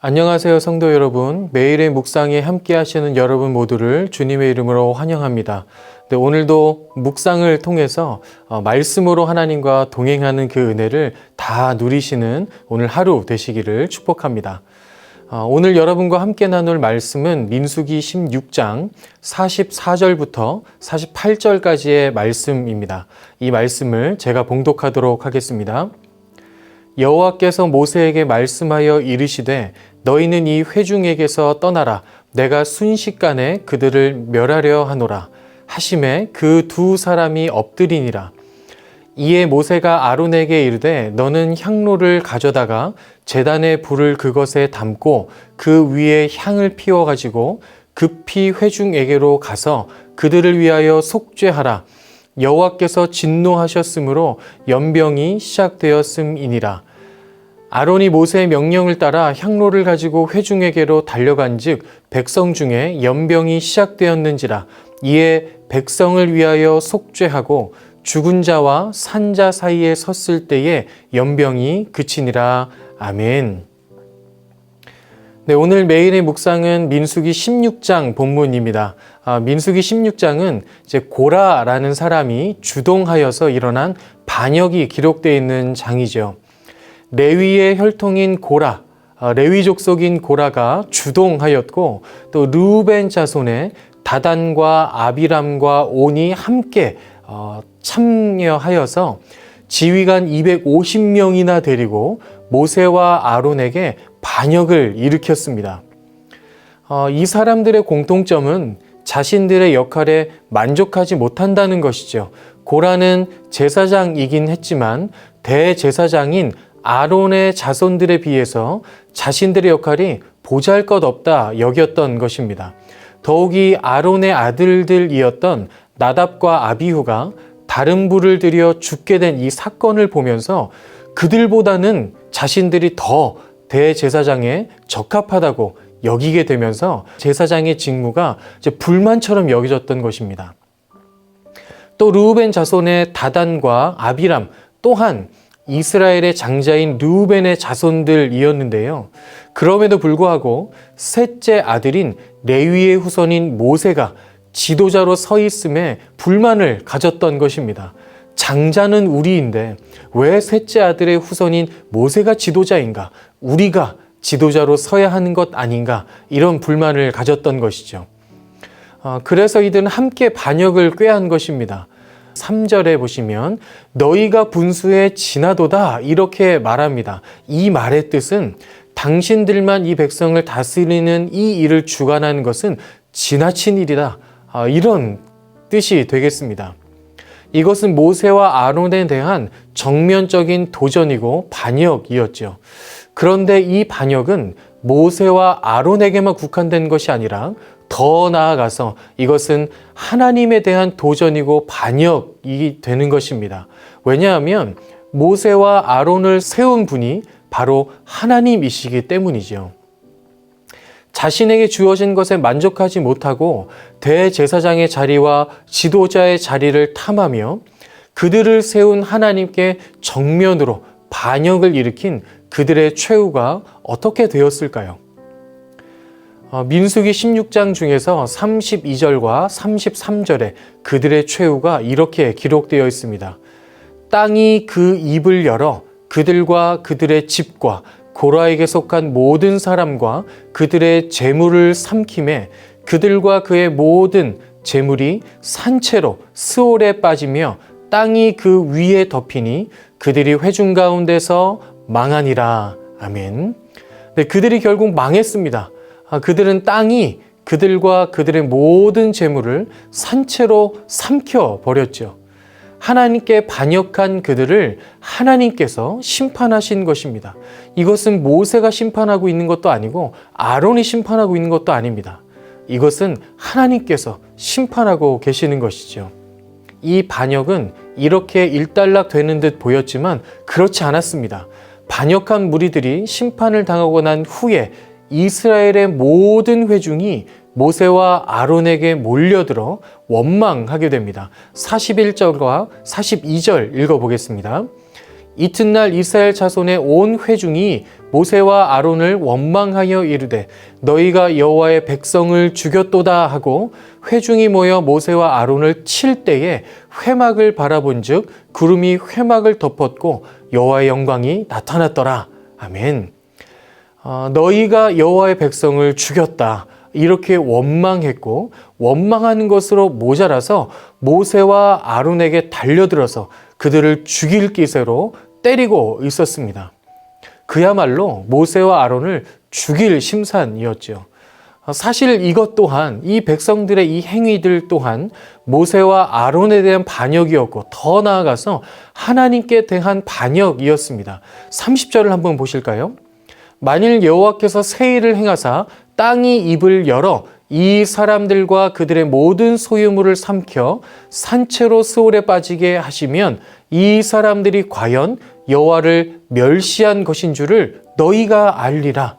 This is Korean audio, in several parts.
안녕하세요, 성도 여러분. 매일의 묵상에 함께 하시는 여러분 모두를 주님의 이름으로 환영합니다. 네, 오늘도 묵상을 통해서 말씀으로 하나님과 동행하는 그 은혜를 다 누리시는 오늘 하루 되시기를 축복합니다. 오늘 여러분과 함께 나눌 말씀은 민수기 16장 44절부터 48절까지의 말씀입니다. 이 말씀을 제가 봉독하도록 하겠습니다. 여호와께서 모세에게 말씀하여 이르시되 너희는 이 회중에게서 떠나라. 내가 순식간에 그들을 멸하려 하노라. 하심에 그 두 사람이 엎드리니라. 이에 모세가 아론에게 이르되 너는 향로를 가져다가 제단의 불을 그것에 담고 그 위에 향을 피워 가지고 급히 회중에게로 가서 그들을 위하여 속죄하라. 여호와께서 진노하셨으므로 연병이 시작되었음이니라. 아론이 모세의 명령을 따라 향로를 가지고 회중에게로 달려간즉 백성 중에 연병이 시작되었는지라. 이에 백성을 위하여 속죄하고 죽은 자와 산 자 사이에 섰을 때에 연병이 그치니라. 아멘. 네, 오늘 매일의 묵상은 민수기 16장 본문입니다. 민수기 16장은 이제 고라라는 사람이 주동하여서 일어난 반역이 기록되어 있는 장이죠. 레위의 혈통인 고라, 레위 족속인 고라가 주동하였고 또 르우벤 자손의 다단과 아비람과 온이 함께 참여하여서 지휘관 250명이나 데리고 모세와 아론에게 반역을 일으켰습니다. 이 사람들의 공통점은 자신들의 역할에 만족하지 못한다는 것이죠. 고라는 제사장이긴 했지만 대제사장인 아론의 자손들에 비해서 자신들의 역할이 보잘것없다 여겼던 것입니다. 더욱이 아론의 아들들이었던 나답과 아비후가 다른 불을 들여 죽게 된 이 사건을 보면서 그들보다는 자신들이 더 대제사장에 적합하다고 여기게 되면서 제사장의 직무가 이제 불만처럼 여겨졌던 것입니다. 또 르우벤 자손의 다단과 아비람 또한 이스라엘의 장자인 르우벤의 자손들이었는데요. 그럼에도 불구하고 셋째 아들인 레위의 후손인 모세가 지도자로 서 있음에 불만을 가졌던 것입니다. 장자는 우리인데 왜 셋째 아들의 후손인 모세가 지도자인가? 우리가 지도자로 서야 하는 것 아닌가? 이런 불만을 가졌던 것이죠. 그래서 이들은 함께 반역을 꾀한 것입니다. 3절에 보시면 너희가 분수에 지나도다 이렇게 말합니다. 이 말의 뜻은 당신들만 이 백성을 다스리는 이 일을 주관하는 것은 지나친 일이다. 이런 뜻이 되겠습니다. 이것은 모세와 아론에 대한 정면적인 도전이고 반역이었죠. 그런데 이 반역은 모세와 아론에게만 국한된 것이 아니라 더 나아가서 이것은 하나님에 대한 도전이고 반역이 되는 것입니다. 왜냐하면 모세와 아론을 세운 분이 바로 하나님이시기 때문이죠. 자신에게 주어진 것에 만족하지 못하고 대제사장의 자리와 지도자의 자리를 탐하며 그들을 세운 하나님께 정면으로 반역을 일으킨 그들의 최후가 어떻게 되었을까요? 민수기 16장 중에서 32절과 33절에 그들의 최후가 이렇게 기록되어 있습니다. 땅이 그 입을 열어 그들과 그들의 집과 고라에게 속한 모든 사람과 그들의 재물을 삼킴에 그들과 그의 모든 재물이 산채로 스올에 빠지며 땅이 그 위에 덮이니 그들이 회중 가운데서 망하니라. 아멘. 네, 그들이 결국 망했습니다. 그들은 땅이 그들과 그들의 모든 재물을 산채로 삼켜 버렸죠. 하나님께 반역한 그들을 하나님께서 심판하신 것입니다. 이것은 모세가 심판하고 있는 것도 아니고 아론이 심판하고 있는 것도 아닙니다. 이것은 하나님께서 심판하고 계시는 것이죠. 이 반역은 이렇게 일단락되는 듯 보였지만 그렇지 않았습니다. 반역한 무리들이 심판을 당하고 난 후에 이스라엘의 모든 회중이 모세와 아론에게 몰려들어 원망하게 됩니다. 41절과 42절 읽어보겠습니다. 이튿날 이스라엘 자손의 온 회중이 모세와 아론을 원망하여 이르되 너희가 여호와의 백성을 죽였도다 하고 회중이 모여 모세와 아론을 칠 때에 회막을 바라본즉 구름이 회막을 덮었고 여호와의 영광이 나타났더라. 아멘. 너희가 여호와의 백성을 죽였다. 이렇게 원망했고 원망하는 것으로 모자라서 모세와 아론에게 달려들어서 그들을 죽일 기세로 때리고 있었습니다. 그야말로 모세와 아론을 죽일 심산이었죠. 사실 이것 또한 이 백성들의 이 행위들 또한 모세와 아론에 대한 반역이었고 더 나아가서 하나님께 대한 반역이었습니다. 30절을 한번 보실까요? 만일 여호와께서 새 일을 행하사 땅이 입을 열어 이 사람들과 그들의 모든 소유물을 삼켜 산채로 스올에 빠지게 하시면 이 사람들이 과연 여호와를 멸시한 것인 줄을 너희가 알리라.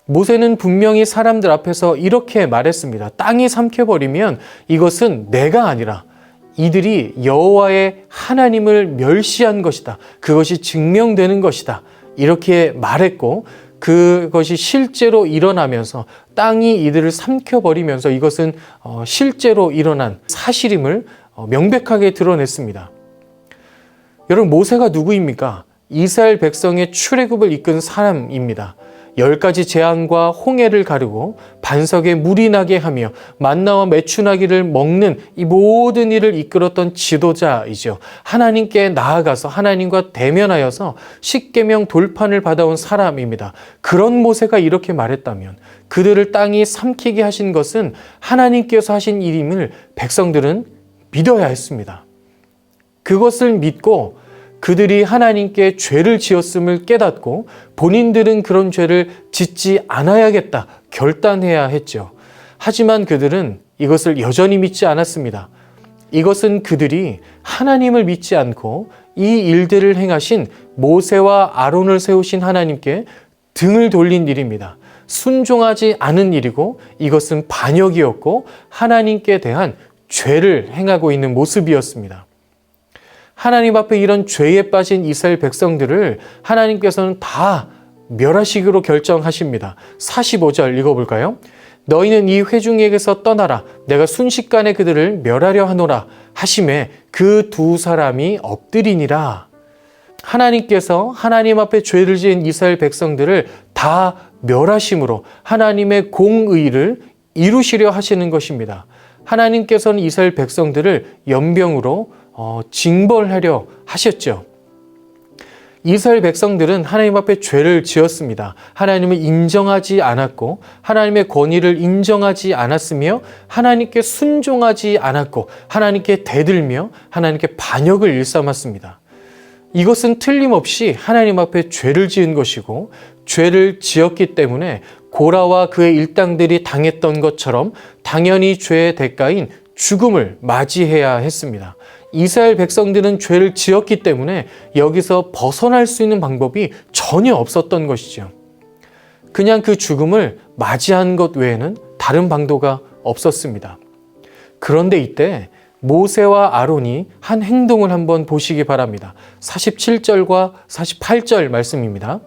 모세는 분명히 사람들 앞에서 이렇게 말했습니다. 땅이 삼켜버리면 이것은 내가 아니라 이들이 여호와의 하나님을 멸시한 것이다. 그것이 증명되는 것이다. 이렇게 말했고 그것이 실제로 일어나면서 땅이 이들을 삼켜버리면서 이것은 실제로 일어난 사실임을 명백하게 드러냈습니다. 여러분, 모세가 누구입니까? 이스라엘 백성의 출애굽을 이끈 사람입니다. 10가지 재앙과 홍해를 가르고 반석에 물이 나게 하며 만나와 메추나기를 먹는 이 모든 일을 이끌었던 지도자이죠. 하나님께 나아가서 하나님과 대면하여서 십계명 돌판을 받아온 사람입니다. 그런 모세가 이렇게 말했다면 그들을 땅이 삼키게 하신 것은 하나님께서 하신 일임을 백성들은 믿어야 했습니다. 그것을 믿고 그들이 하나님께 죄를 지었음을 깨닫고 본인들은 그런 죄를 짓지 않아야겠다 결단해야 했죠. 하지만 그들은 이것을 여전히 믿지 않았습니다. 이것은 그들이 하나님을 믿지 않고 이 일들을 행하신 모세와 아론을 세우신 하나님께 등을 돌린 일입니다. 순종하지 않은 일이고 이것은 반역이었고 하나님께 대한 죄를 행하고 있는 모습이었습니다. 하나님 앞에 이런 죄에 빠진 이스라엘 백성들을 하나님께서는 다 멸하시기로 결정하십니다. 45절 읽어볼까요? 너희는 이 회중에게서 떠나라. 내가 순식간에 그들을 멸하려 하노라 하심에 그 두 사람이 엎드리니라. 하나님께서 하나님 앞에 죄를 지은 이스라엘 백성들을 다 멸하심으로 하나님의 공의를 이루시려 하시는 것입니다. 하나님께서는 이스라엘 백성들을 연병으로 징벌하려 하셨죠. 이스라엘 백성들은 하나님 앞에 죄를 지었습니다. 하나님을 인정하지 않았고 하나님의 권위를 인정하지 않았으며 하나님께 순종하지 않았고 하나님께 대들며 하나님께 반역을 일삼았습니다. 이것은 틀림없이 하나님 앞에 죄를 지은 것이고 죄를 지었기 때문에 고라와 그의 일당들이 당했던 것처럼 당연히 죄의 대가인 죽음을 맞이해야 했습니다. 이스라엘 백성들은 죄를 지었기 때문에 여기서 벗어날 수 있는 방법이 전혀 없었던 것이죠. 그냥 그 죽음을 맞이한 것 외에는 다른 방도가 없었습니다. 그런데 이때 모세와 아론이 한 행동을 한번 보시기 바랍니다. 47절과 48절 말씀입니다.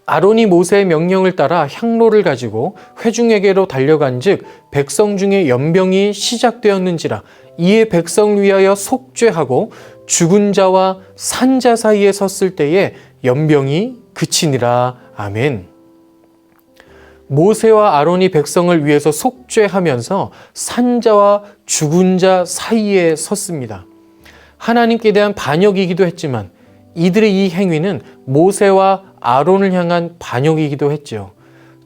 아론이 모세의 명령을 따라 향로를 가지고 회중에게로 달려간즉 백성 중에 연병이 시작되었는지라. 이에 백성을 위하여 속죄하고 죽은 자와 산 자 사이에 섰을 때에 연병이 그치니라. 아멘. 모세와 아론이 백성을 위해서 속죄하면서 산 자와 죽은 자 사이에 섰습니다. 하나님께 대한 반역이기도 했지만 이들의 이 행위는 모세와 아론을 향한 반역이기도 했죠.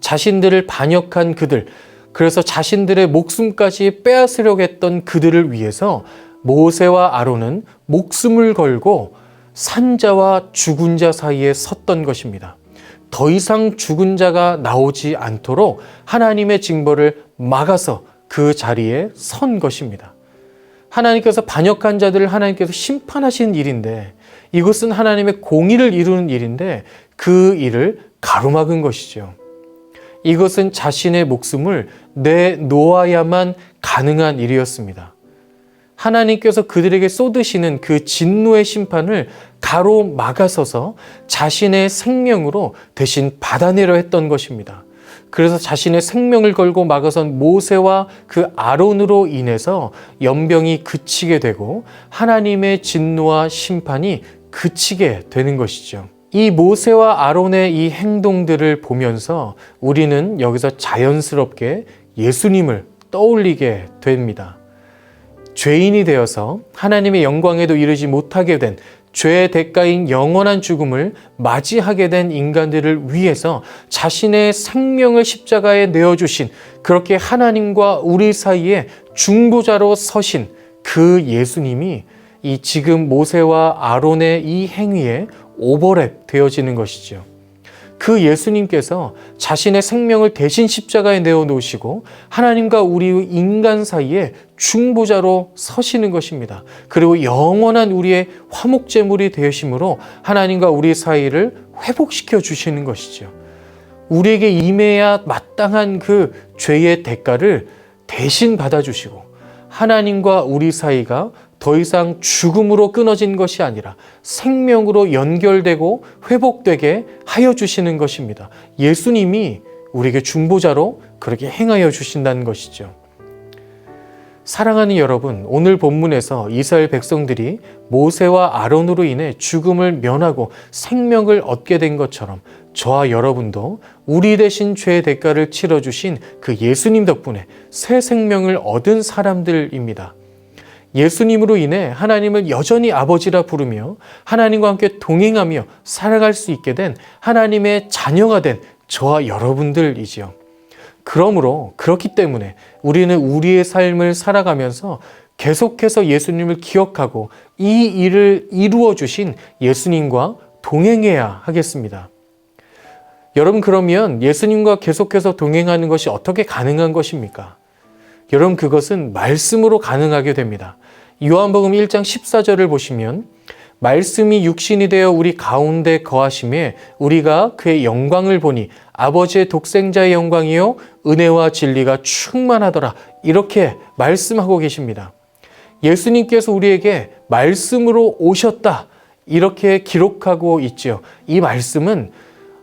자신들을 반역한 그들, 그래서 자신들의 목숨까지 빼앗으려고 했던 그들을 위해서 모세와 아론은 목숨을 걸고 산자와 죽은 자 사이에 섰던 것입니다. 더 이상 죽은 자가 나오지 않도록 하나님의 징벌을 막아서 그 자리에 선 것입니다. 하나님께서 반역한 자들을 하나님께서 심판하신 일인데 이것은 하나님의 공의를 이루는 일인데 그 일을 가로막은 것이죠. 이것은 자신의 목숨을 내놓아야만 가능한 일이었습니다. 하나님께서 그들에게 쏟으시는 그 진노의 심판을 가로막아서서 자신의 생명으로 대신 받아내려 했던 것입니다. 그래서 자신의 생명을 걸고 막아선 모세와 그 아론으로 인해서 연병이 그치게 되고 하나님의 진노와 심판이 그치게 되는 것이죠. 이 모세와 아론의 이 행동들을 보면서 우리는 여기서 자연스럽게 예수님을 떠올리게 됩니다. 죄인이 되어서 하나님의 영광에도 이르지 못하게 된 죄의 대가인 영원한 죽음을 맞이하게 된 인간들을 위해서 자신의 생명을 십자가에 내어주신, 그렇게 하나님과 우리 사이에 중보자로 서신 그 예수님이 이 지금 모세와 아론의 이 행위에 오버랩 되어지는 것이죠. 그 예수님께서 자신의 생명을 대신 십자가에 내어놓으시고 하나님과 우리 인간 사이에 중보자로 서시는 것입니다. 그리고 영원한 우리의 화목제물이 되심으로 하나님과 우리 사이를 회복시켜 주시는 것이죠. 우리에게 임해야 마땅한 그 죄의 대가를 대신 받아주시고 하나님과 우리 사이가 더 이상 죽음으로 끊어진 것이 아니라 생명으로 연결되고 회복되게 하여 주시는 것입니다. 예수님이 우리에게 중보자로 그렇게 행하여 주신다는 것이죠. 사랑하는 여러분, 오늘 본문에서 이스라엘 백성들이 모세와 아론으로 인해 죽음을 면하고 생명을 얻게 된 것처럼 저와 여러분도 우리 대신 죄의 대가를 치러주신 그 예수님 덕분에 새 생명을 얻은 사람들입니다. 예수님으로 인해 하나님을 여전히 아버지라 부르며 하나님과 함께 동행하며 살아갈 수 있게 된 하나님의 자녀가 된 저와 여러분들이지요. 그러므로 그렇기 때문에 우리는 우리의 삶을 살아가면서 계속해서 예수님을 기억하고 이 일을 이루어 주신 예수님과 동행해야 하겠습니다. 여러분, 그러면 예수님과 계속해서 동행하는 것이 어떻게 가능한 것입니까? 여러분, 그것은 말씀으로 가능하게 됩니다. 요한복음 1장 14절을 보시면 말씀이 육신이 되어 우리 가운데 거하심에 우리가 그의 영광을 보니 아버지의 독생자의 영광이요 은혜와 진리가 충만하더라, 이렇게 말씀하고 계십니다. 예수님께서 우리에게 말씀으로 오셨다, 이렇게 기록하고 있죠. 이 말씀은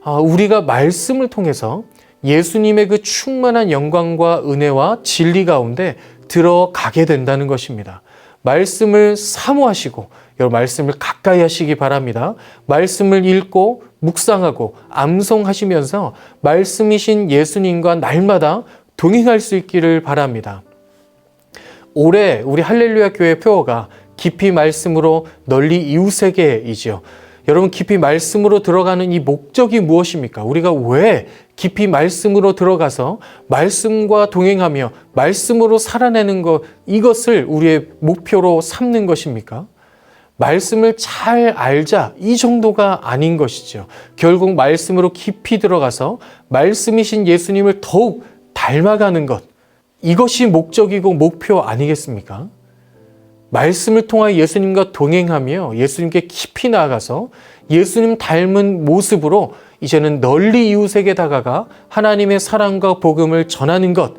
우리가 말씀을 통해서 예수님의 그 충만한 영광과 은혜와 진리 가운데 들어가게 된다는 것입니다. 말씀을 사모하시고 여러분, 말씀을 가까이 하시기 바랍니다. 말씀을 읽고 묵상하고 암송하시면서 말씀이신 예수님과 날마다 동행할 수 있기를 바랍니다. 올해 우리 할렐루야 교회 표어가 깊이 말씀으로 널리 이웃에게이지요. 여러분, 깊이 말씀으로 들어가는 이 목적이 무엇입니까? 우리가 왜 깊이 말씀으로 들어가서 말씀과 동행하며 말씀으로 살아내는 것, 이것을 우리의 목표로 삼는 것입니까? 말씀을 잘 알자, 이 정도가 아닌 것이죠. 결국 말씀으로 깊이 들어가서 말씀이신 예수님을 더욱 닮아가는 것, 이것이 목적이고 목표 아니겠습니까? 말씀을 통하여 예수님과 동행하며 예수님께 깊이 나아가서 예수님 닮은 모습으로 이제는 널리 이웃에게 다가가 하나님의 사랑과 복음을 전하는 것,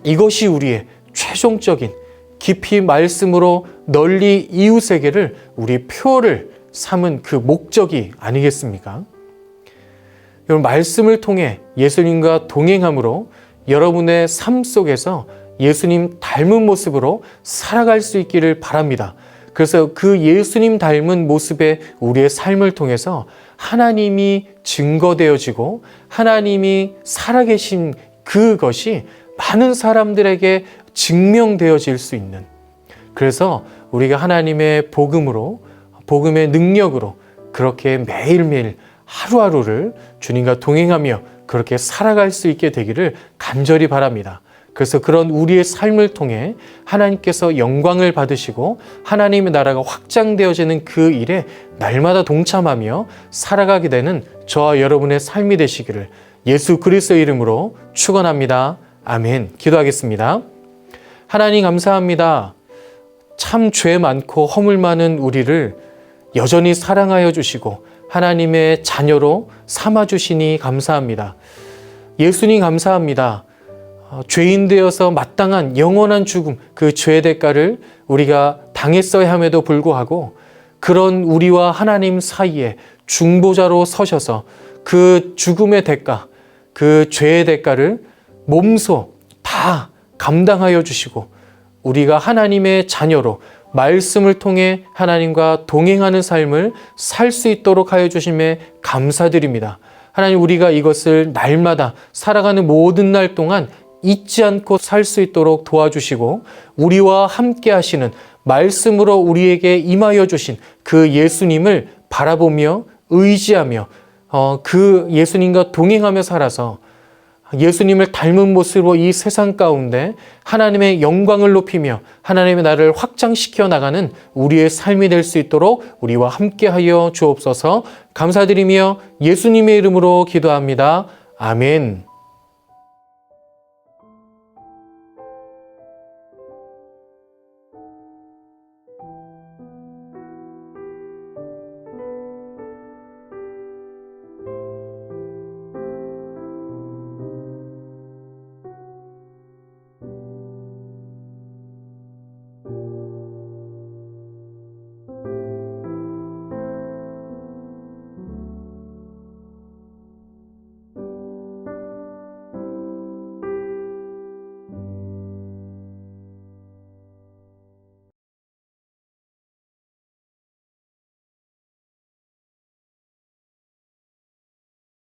이것이 우리의 최종적인 깊이 말씀으로 널리 이웃에게를 우리 표를 삼은 그 목적이 아니겠습니까? 여러분, 말씀을 통해 예수님과 동행함으로 여러분의 삶 속에서 예수님 닮은 모습으로 살아갈 수 있기를 바랍니다. 그래서 그 예수님 닮은 모습의 우리의 삶을 통해서 하나님이 증거되어지고 하나님이 살아계신 그것이 많은 사람들에게 증명되어질 수 있는, 그래서 우리가 하나님의 복음으로, 복음의 능력으로 그렇게 매일매일 하루하루를 주님과 동행하며 그렇게 살아갈 수 있게 되기를 간절히 바랍니다. 그래서 그런 우리의 삶을 통해 하나님께서 영광을 받으시고 하나님의 나라가 확장되어지는 그 일에 날마다 동참하며 살아가게 되는 저와 여러분의 삶이 되시기를 예수 그리스도의 이름으로 축원합니다. 아멘. 기도하겠습니다. 하나님, 감사합니다. 참 죄 많고 허물 많은 우리를 여전히 사랑하여 주시고 하나님의 자녀로 삼아주시니 감사합니다. 예수님, 감사합니다. 죄인 되어서 마땅한 영원한 죽음, 그 죄의 대가를 우리가 당했어야 함에도 불구하고 그런 우리와 하나님 사이에 중보자로 서셔서 그 죽음의 대가, 그 죄의 대가를 몸소 다 감당하여 주시고 우리가 하나님의 자녀로 말씀을 통해 하나님과 동행하는 삶을 살 수 있도록 하여 주심에 감사드립니다. 하나님, 우리가 이것을 날마다 살아가는 모든 날 동안 잊지 않고 살 수 있도록 도와주시고 우리와 함께 하시는 말씀으로 우리에게 임하여 주신 그 예수님을 바라보며 의지하며 그 예수님과 동행하며 살아서 예수님을 닮은 모습으로 이 세상 가운데 하나님의 영광을 높이며 하나님의 나라를 확장시켜 나가는 우리의 삶이 될 수 있도록 우리와 함께하여 주옵소서. 감사드리며 예수님의 이름으로 기도합니다. 아멘.